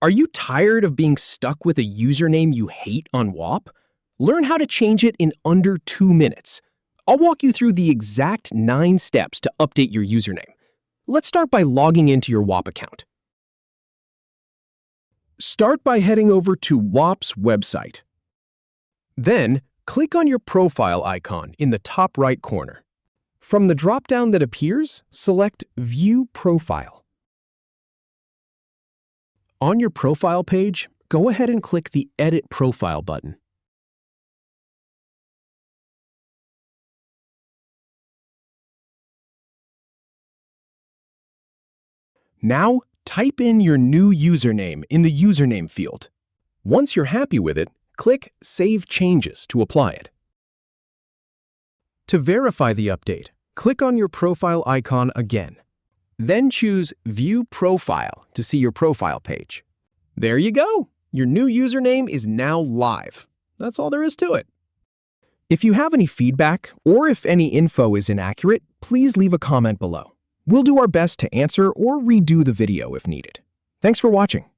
Are you tired of being stuck with a username you hate on Whop? Learn how to change it in under 2 minutes. I'll walk you through the exact 9 steps to update your username. Let's start by logging into your Whop account. Start by heading over to Whop's website. Then, click on your profile icon in the top right corner. From the drop-down that appears, select View Profile. On your profile page, go ahead and click the Edit Profile button. Now, type in your new username in the username field. Once you're happy with it, click Save Changes to apply it. To verify the update, click on your profile icon again. Then choose View Profile to see your profile page. There you go! Your new username is now live. That's all there is to it. If you have any feedback or if any info is inaccurate, please leave a comment below. We'll do our best to answer or redo the video if needed. Thanks for watching.